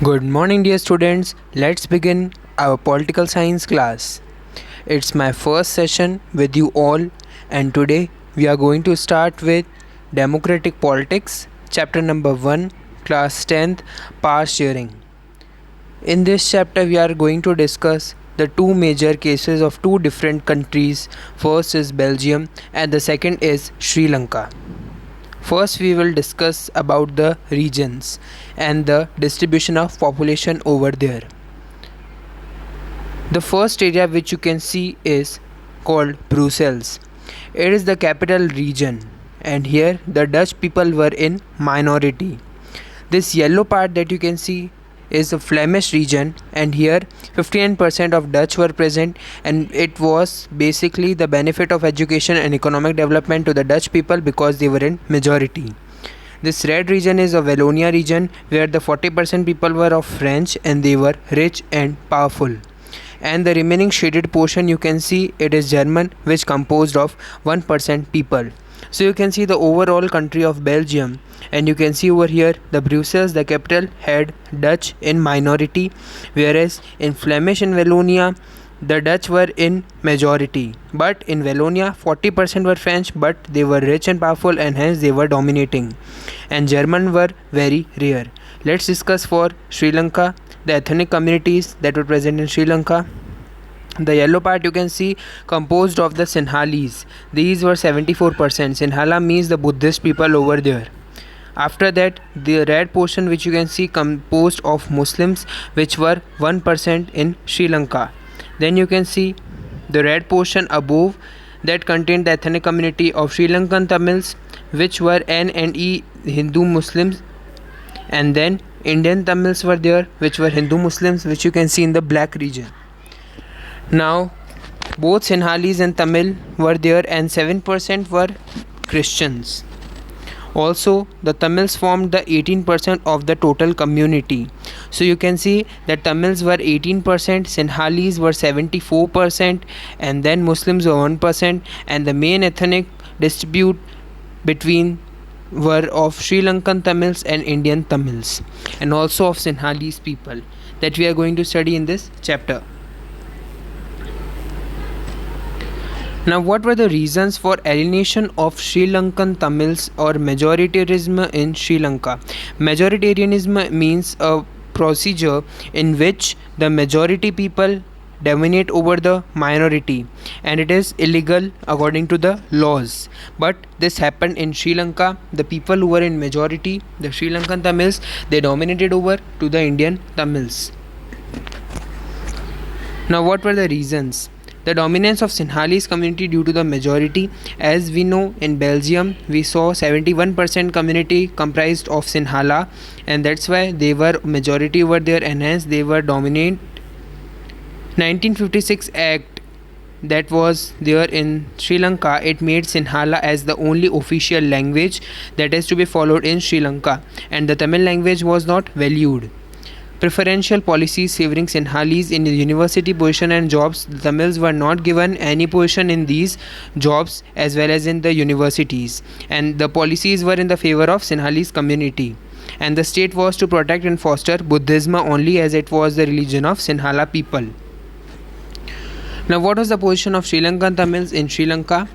Good morning, dear students. Let's begin our political science class. It's my first session with you all, and today we are going to start with Democratic Politics, chapter number 1, class 10th, power sharing. In this chapter, we are going to discuss the two major cases of two different countries. First is Belgium, and the second is Sri Lanka. First, we will discuss about the regions and the distribution of population over there. The first area which you can see is called Brussels. It is the capital region, and here the Dutch people were in minority. This yellow part that you can see is the Flemish region, and here 59% of Dutch were present, and it was basically the benefit of education and economic development to the Dutch people because they were in majority. This red region is a Wallonia region where the 40% people were of French and they were rich and powerful. And the remaining shaded portion you can see it is German, which composed of 1% people. So you can see the overall country of Belgium, and you can see over here the Brussels, the capital, had Dutch in minority, whereas in Flemish and Wallonia the Dutch were in majority. But in Wallonia 40% were French, but they were rich and powerful and hence they were dominating, and German were very rare. Let's discuss for Sri Lanka the ethnic communities that were present in Sri Lanka. The yellow part you can see composed of the Sinhalese. These were 74%. Sinhala means the Buddhist people over there. After that, the red portion which you can see composed of Muslims, which were 1% in Sri Lanka. Then you can see the red portion above that contained the ethnic community of Sri Lankan Tamils, which were N and E Hindu Muslims, and then Indian Tamils were there, which were Hindu Muslims, which you can see in the black region. Now, both Sinhalese and Tamil were there, and 7% were Christians. Also, the Tamils formed the 18% of the total community. So you can see that Tamils were 18%, Sinhalese were 74%, and then Muslims were 1%, and the main ethnic dispute between were of Sri Lankan Tamils and Indian Tamils, and also of Sinhalese people that we are going to study in this chapter. Now, what were the reasons for alienation of Sri Lankan Tamils or majoritarianism in Sri Lanka? Majoritarianism means a procedure in which the majority people dominate over the minority, and it is illegal according to the laws. But this happened in Sri Lanka. The people who were in majority, the Sri Lankan Tamils, they dominated over to the Indian Tamils. Now, what were the reasons? The dominance of Sinhalese community due to the majority. As we know, in Belgium we saw 71% community comprised of Sinhala, and that's why they were majority over there, and hence they were dominant. 1956 Act that was there in Sri Lanka, it made Sinhala as the only official language that is to be followed in Sri Lanka, and the Tamil language was not valued. Preferential policies favoring Sinhalese in university position and jobs. The Tamils were not given any position in these jobs as well as in the universities, and the policies were in the favor of Sinhalese community, and the state was to protect and foster Buddhism only, as it was the religion of Sinhala people. Now, what was the position of Sri Lankan Tamils in Sri Lanka?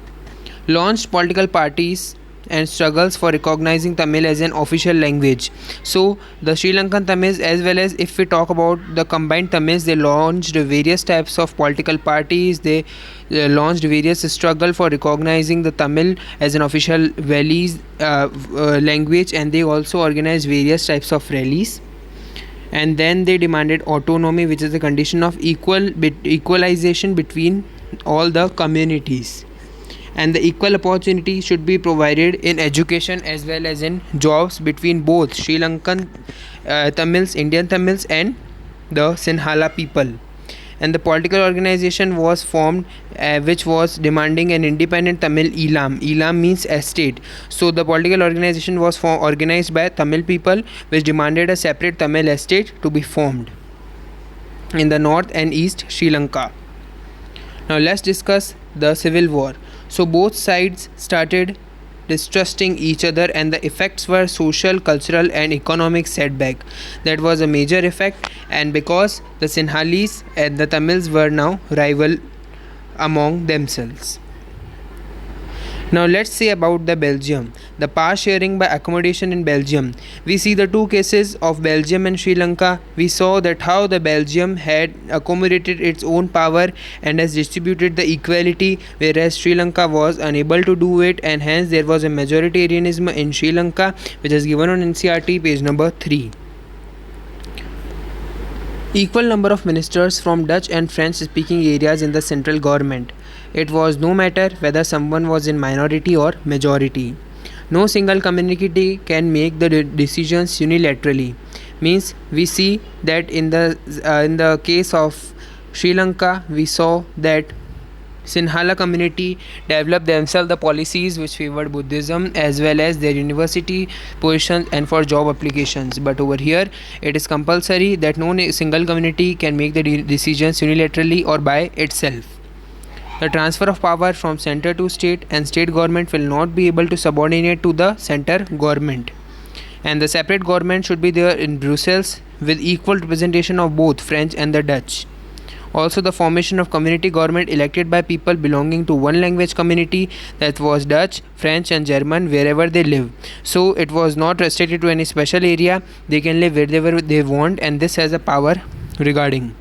Launched political parties and struggles for recognizing Tamil as an official language. So the Sri Lankan Tamils, as well as if we talk about the combined Tamils, they launched various types of political parties. They launched various struggle for recognizing the Tamil as an official language, and they also organized various types of rallies. And then they demanded autonomy, which is a condition of equalization between all the communities, and the equal opportunity should be provided in education as well as in jobs between both Sri Lankan Tamils, Indian Tamils, and the Sinhala people. And the political organization was formed which was demanding an independent Tamil Elam. Elam means estate. So the political organization was organized by Tamil people, which demanded a separate Tamil estate to be formed in the north and east Sri Lanka. Now let's discuss the civil war. So both sides started distrusting each other, and the effects were social, cultural, and economic setback. That was a major effect, and because the Sinhalese and the Tamils were now rival among themselves. Now let's see about the Belgium. The power sharing by accommodation in Belgium. We see the two cases of Belgium and Sri Lanka. We saw that how the Belgium had accommodated its own power and has distributed the equality, whereas Sri Lanka was unable to do it, and hence there was a majoritarianism in Sri Lanka, which is given on NCERT page number 3. Equal number of ministers from Dutch and French speaking areas in the central government. It was no matter whether someone was in minority or majority. No single community can make the decisions unilaterally. Means we see that in the case of Sri Lanka, we saw that Sinhala community developed themselves the policies which favored Buddhism as well as their university positions and for job applications. But over here, it is compulsory that no single community can make the decisions unilaterally or by itself. The transfer of power from center to state and state government will not be able to subordinate to the center government. And the separate government should be there in Brussels with equal representation of both French and the Dutch. Also, the formation of community government elected by people belonging to one language community, that was Dutch, French and German, wherever they live. So it was not restricted to any special area. They can live wherever they want, and this has a power regarding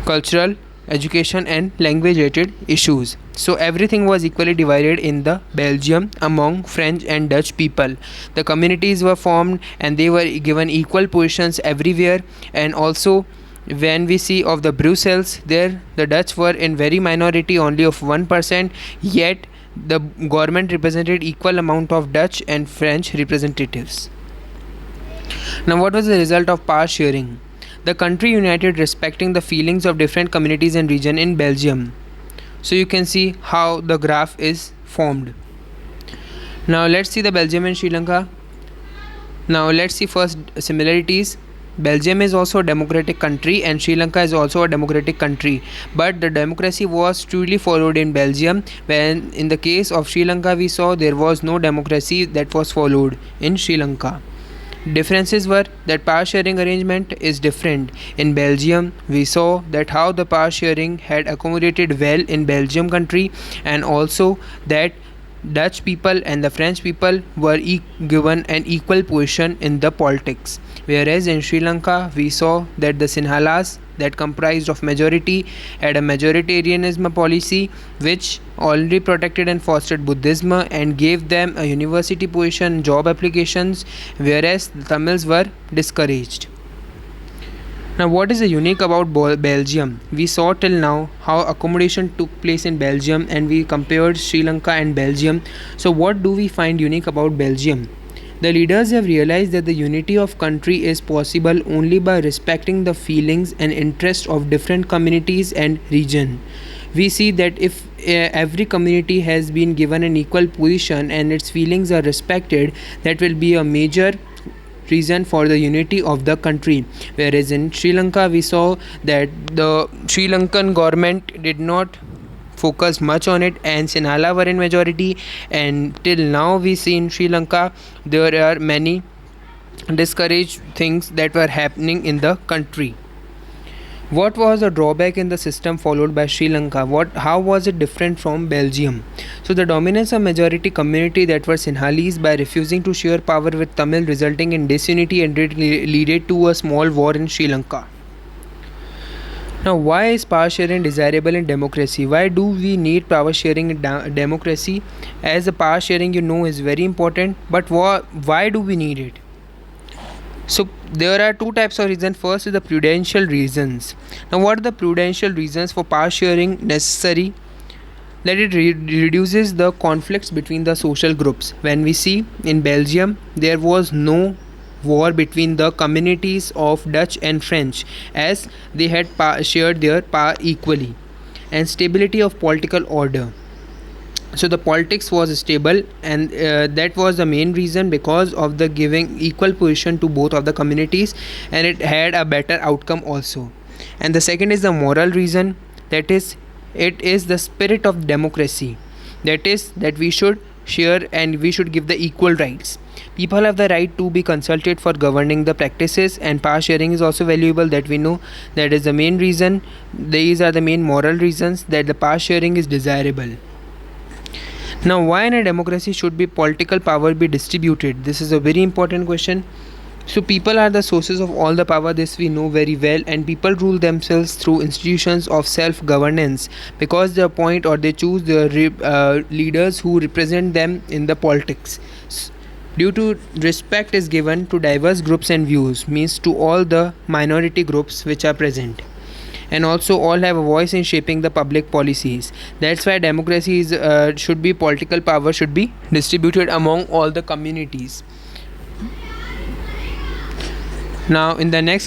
cultural, education and language related issues. So everything was equally divided in the Belgium among French and Dutch people. The communities were formed and they were given equal positions everywhere. And also when we see of the Brussels, there the Dutch were in very minority, only of 1%, yet the government represented equal amount of Dutch and French representatives. Now what was the result of power sharing? The country united respecting the feelings of different communities and region in Belgium. So you can see how the graph is formed. Now let's see the Belgium and Sri Lanka. Now let's see first similarities. Belgium is also a democratic country and Sri Lanka is also a democratic country, but the democracy was truly followed in Belgium, when in the case of Sri Lanka we saw there was no democracy that was followed in Sri Lanka. Differences were that power sharing arrangement is different. In Belgium, we saw that how the power sharing had accommodated well in Belgium country, and also that Dutch people and the French people were given an equal position in the politics. Whereas in Sri Lanka, we saw that the Sinhalas that comprised of majority had a majoritarianism policy which already protected and fostered Buddhism and gave them a university position, job applications, whereas the Tamils were discouraged. Now what is unique about Belgium? We saw till now how accommodation took place in Belgium and we compared Sri Lanka and Belgium. So what do we find unique about Belgium? The leaders have realized that the unity of country is possible only by respecting the feelings and interests of different communities and region. We see that if every community has been given an equal position and its feelings are respected, that will be a major reason for the unity of the country. Whereas in Sri Lanka we saw that the Sri Lankan government did not focus much on it and Sinhala were in majority, and till now we see in Sri Lanka there are many discouraged things that were happening in the country. What was the drawback in the system followed by Sri Lanka? How was it different from Belgium? So the dominance of majority community that were Sinhalese by refusing to share power with Tamil, resulting in disunity, and it led to a small war in Sri Lanka. Now why is power sharing desirable in democracy? Why do we need power sharing in democracy? As the power sharing is very important, but why do we need it? So there are two types of reasons. First is the prudential reasons. Now what are the prudential reasons for power sharing necessary? That it reduces the conflicts between the social groups. When we see in Belgium there was no war between the communities of Dutch and French, as they had shared their power equally, and stability of political order. So the politics was stable, and that was the main reason, because of the giving equal position to both of the communities, and it had a better outcome also. And the second is the moral reason, that is it is the spirit of democracy, that is that we should share and we should give the equal rights. People have the right to be consulted for governing the practices, and power sharing is also valuable, that we know. That is the main reason. These are the main moral reasons that the power sharing is desirable. Now, why in a democracy should be political power be distributed? This is a very important question. So people are the sources of all the power, this we know very well, and people rule themselves through institutions of self-governance because they appoint or they choose the leaders who represent them in the politics. Due to respect is given to diverse groups and views, means to all the minority groups which are present, and also all have a voice in shaping the public policies. That's why democracy is should be political power should be distributed among all the communities. Now in the next